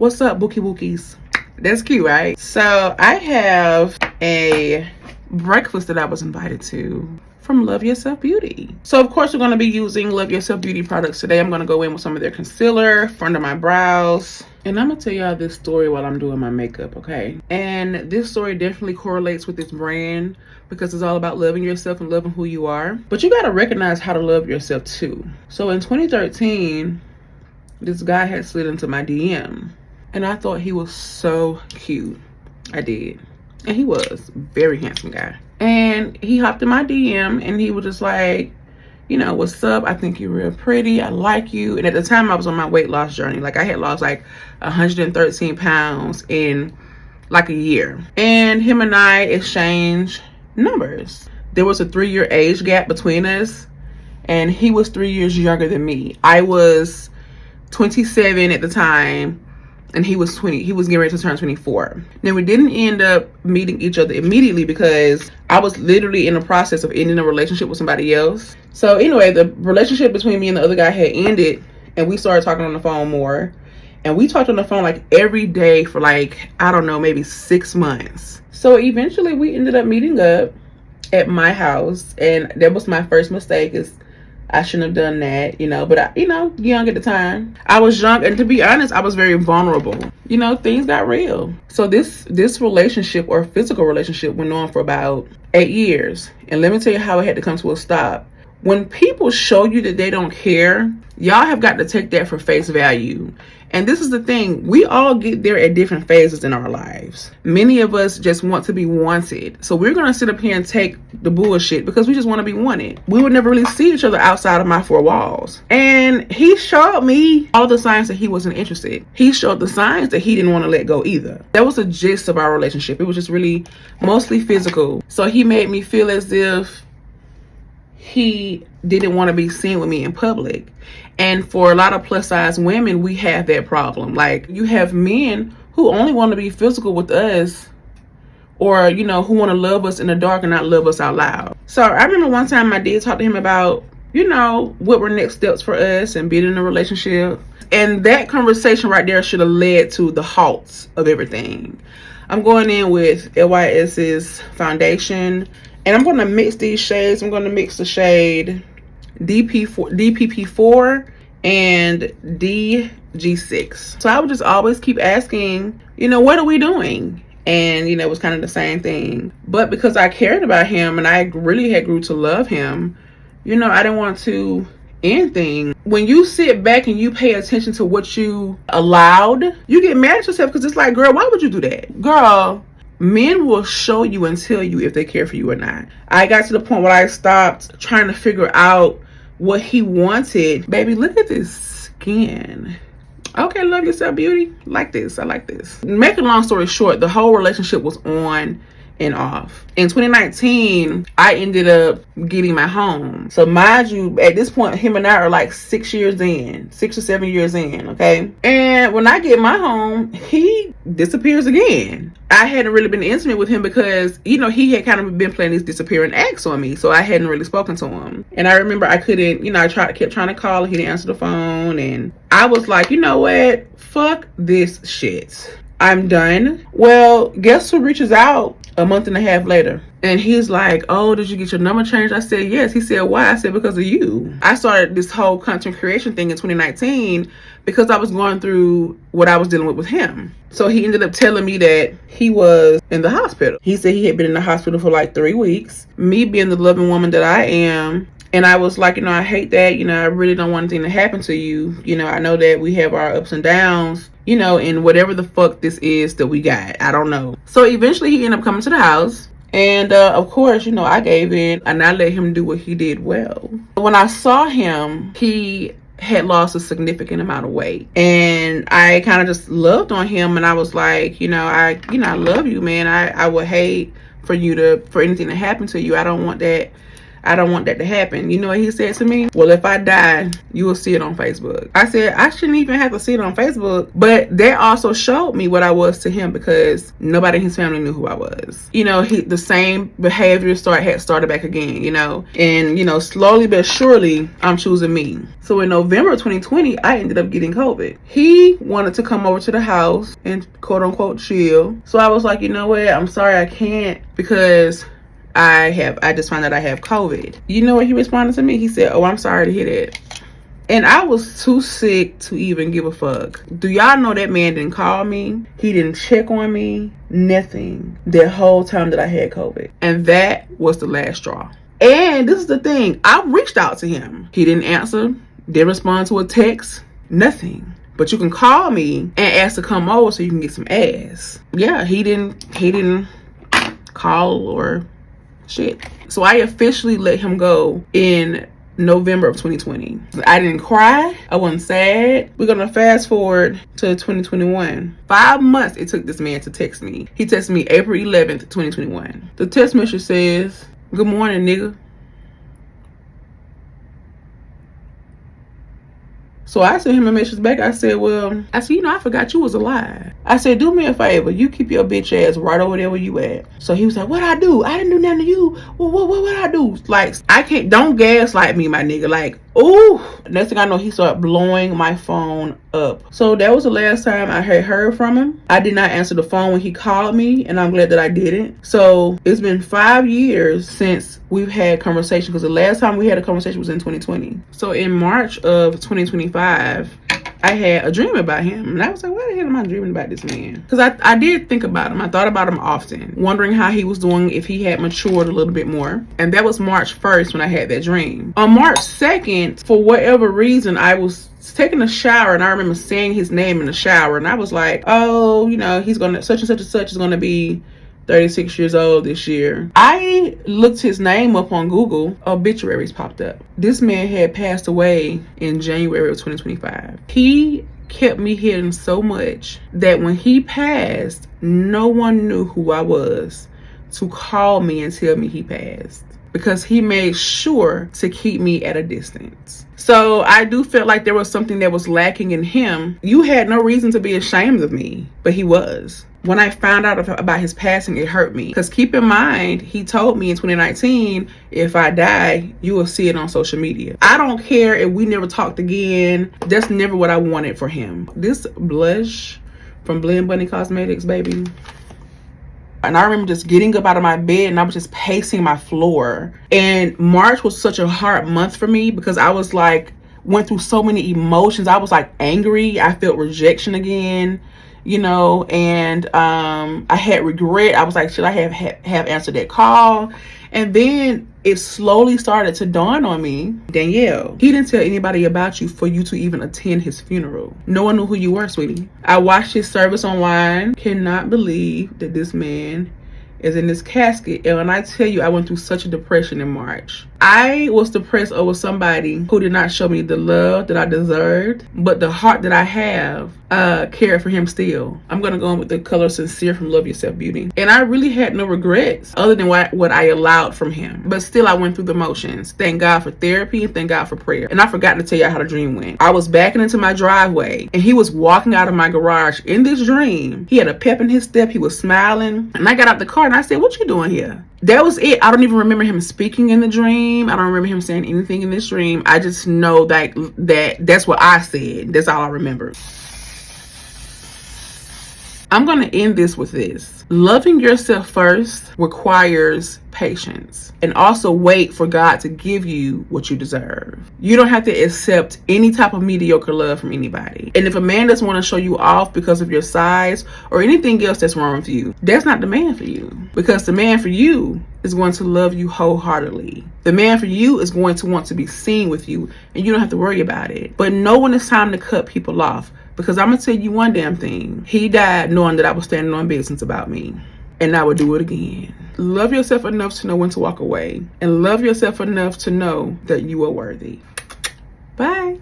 What's up, Bookie Wookies? That's cute, right? So I have a breakfast that I was invited to from Love Yourself Beauty. So of course we're going to be using Love Yourself Beauty products today. I'm going to go in with some of their concealer, front of my brows, and I'm going to tell y'all this story while I'm doing my makeup, okay? And this story definitely correlates with this brand because it's all about loving yourself and loving who you are. But you got to recognize how to love yourself too. So in 2013, this guy had slid into my DM. And I thought he was so cute. I did. And he was a very handsome guy. And he hopped in my DM and he was just like, you know, what's up? I think you're real pretty. I like you. And at the time I was on my weight loss journey. Like I had lost like 113 pounds in like a year. And him and I exchanged numbers. There was a 3-year age gap between us. And he was 3 years younger than me. I was 27 at the time. And he was 20. He was getting ready to turn 24. Now we didn't end up meeting each other immediately because I was literally in the process of ending a relationship with somebody else. So anyway, the relationship between me and the other guy had ended, and we started talking on the phone more. And we talked on the phone like every day for like, I don't know, maybe 6 months. So eventually we ended up meeting up at my house, and that was my first mistake. Is I shouldn't have done that, you know, but I, young at the time. I was young, and to be honest, I was very vulnerable. You know, things got real. So this relationship, or physical relationship, went on for about 8 years. And let me tell you how it had to come to a stop. When people show you that they don't care, y'all have got to take that for face value. And this is the thing, we all get there at different phases in our lives. Many of us just want to be wanted. So we're going to sit up here and take the bullshit because we just want to be wanted. We would never really see each other outside of my 4 walls. And he showed me all the signs that he wasn't interested. He showed the signs that he didn't want to let go either. That was the gist of our relationship. It was just really mostly physical. So he made me feel as if he didn't want to be seen with me in public. And for a lot of plus size women, we have that problem. Like, you have men who only want to be physical with us, or, you know, who want to love us in the dark and not love us out loud. So I remember one time I did talk to him about, you know, what were next steps for us and being in a relationship. And that conversation right there should have led to the halts of everything. I'm going in with LYS's foundation, and I'm going to mix these shades. I'm going to mix the shade DPP4 and DG6. So I would just always keep asking, you know, what are we doing? And, you know, it was kind of the same thing. But because I cared about him and I really had grew to love him, you know, I didn't want to end things. When you sit back and you pay attention to what you allowed, you get mad at yourself because it's like, girl, why would you do that? Girl, men will show you and tell you if they care for you or not. I got to the point where I stopped trying to figure out what he wanted. Baby, look at this skin. Okay, Love Yourself Beauty. Like this. I like this. Make a long story short, the whole relationship was on and off. In 2019, I ended up getting my home. So mind you, at this point, him and I are like 6 years in, 6 or 7 years in, okay? And when I get my home, he disappears again. I hadn't really been intimate with him because, you know, he had kind of been playing these disappearing acts on me. So I hadn't really spoken to him. And I remember I couldn't, you know, kept trying to call. He didn't answer the phone. And I was like, you know what? Fuck this shit. I'm done. Well, guess who reaches out a month and a half later? And he's like, oh, did you get your number changed? I said, yes. He said, why? I said, because of you. I started this whole content creation thing in 2019 because I was going through what I was dealing with him. So he ended up telling me that he was in the hospital. He said he had been in the hospital for like 3 weeks. Me being the loving woman that I am, and I was like, you know, I hate that. You know, I really don't want anything to happen to you. You know, I know that we have our ups and downs, you know, and whatever the fuck this is that we got, I don't know. So eventually he ended up coming to the house. And of course, you know, I gave in and I let him do what he did well. When I saw him, he had lost a significant amount of weight. And I kind of just loved on him. And I was like, I love you, man. I would hate for anything to happen to you. I don't want that. I don't want that to happen. You know what he said to me? Well, if I die, you will see it on Facebook. I said, I shouldn't even have to see it on Facebook. But that also showed me what I was to him, because nobody in his family knew who I was. You know, the same behavior had started back again, you know. And, you know, slowly but surely, I'm choosing me. So in November of 2020, I ended up getting COVID. He wanted to come over to the house and quote unquote chill. So I was like, you know what? I'm sorry I can't, because I just found out I have COVID. You know what he responded to me? He said, oh, I'm sorry to hear that. And I was too sick to even give a fuck. Do y'all know that man didn't call me? He didn't check on me. Nothing. The whole time that I had COVID. And that was the last straw. And this is the thing. I reached out to him. He didn't answer. Didn't respond to a text. Nothing. But you can call me and ask to come over so you can get some ass. Yeah, he didn't call or shit. So I officially let him go in November of 2020. I didn't cry. I wasn't sad. We're gonna fast forward to 2021. 5 months it took this man to text me. He texted me April 11th, 2021. The text message says, good morning, nigga. So I sent him a message back. I said, you know, I forgot you was alive. I said, do me a favor. You keep your bitch ass right over there where you at. So he was like, what I do? I didn't do nothing to you. Well, what I do? Like, don't gaslight me, my nigga. Like, ooh. Next thing I know, he started blowing my phone up. So that was the last time I had heard from him. I did not answer the phone when he called me, and I'm glad that I didn't. So it's been 5 years since we've had conversation, because the last time we had a conversation was in 2020. So in March of 2025, I had a dream about him, and I was like, why the hell am I dreaming about this man? Because I did think about him. I thought about him often, wondering how he was doing, if he had matured a little bit more. And that was March 1st when I had that dream. On March 2nd, for whatever reason, I was taking a shower, and I remember saying his name in the shower, and I was like, oh, you know, he's gonna such and such and such is gonna be 36 years old this year. I looked his name up on Google. Obituaries popped up. This man had passed away in January of 2025. He kept me hidden so much that when he passed, no one knew who I was to call me and tell me he passed, because he made sure to keep me at a distance. So I do feel like there was something that was lacking in him. You had no reason to be ashamed of me, but he was. When I found out about his passing, it hurt me. Because keep in mind, he told me in 2019, if I die, you will see it on social media. I don't care if we never talked again. That's never what I wanted for him. This blush from Blend Bunny Cosmetics, baby. And I remember just getting up out of my bed, and I was just pacing my floor. And March was such a hard month for me, because I was like, went through so many emotions. I was like angry. I felt rejection again, you know, and I had regret. I was like, should I have answered that call? And then it slowly started to dawn on me, Danielle, he didn't tell anybody about you for you to even attend his funeral. No one knew who you were, sweetie. I watched his service online. Cannot believe that this man is in this casket. And when I tell you, I went through such a depression in March. I was depressed over somebody who did not show me the love that I deserved, but the heart that I have cared for him still. I'm gonna go in with the color Sincere from Love Yourself Beauty. And I really had no regrets other than what I allowed from him. But still, I went through the motions. Thank God for therapy and thank God for prayer. And I forgot to tell you how the dream went. I was backing into my driveway, and he was walking out of my garage in this dream. He had a pep in his step. He was smiling. And I got out the car and I said, what you doing here? That was it. I don't even remember him speaking in the dream. I don't remember him saying anything in this dream. I just know that's what I said. That's all I remember. I'm going to end this with this. Loving yourself first requires patience, and also wait for God to give you what you deserve. You don't have to accept any type of mediocre love from anybody. And if a man doesn't want to show you off because of your size or anything else that's wrong with you, that's not the man for you. Because the man for you is going to love you wholeheartedly. The man for you is going to want to be seen with you, and you don't have to worry about it. But know when it's time to cut people off. Because I'm going to tell you one damn thing. He died knowing that I was standing on business about me. And I would do it again. Love yourself enough to know when to walk away. And love yourself enough to know that you are worthy. Bye.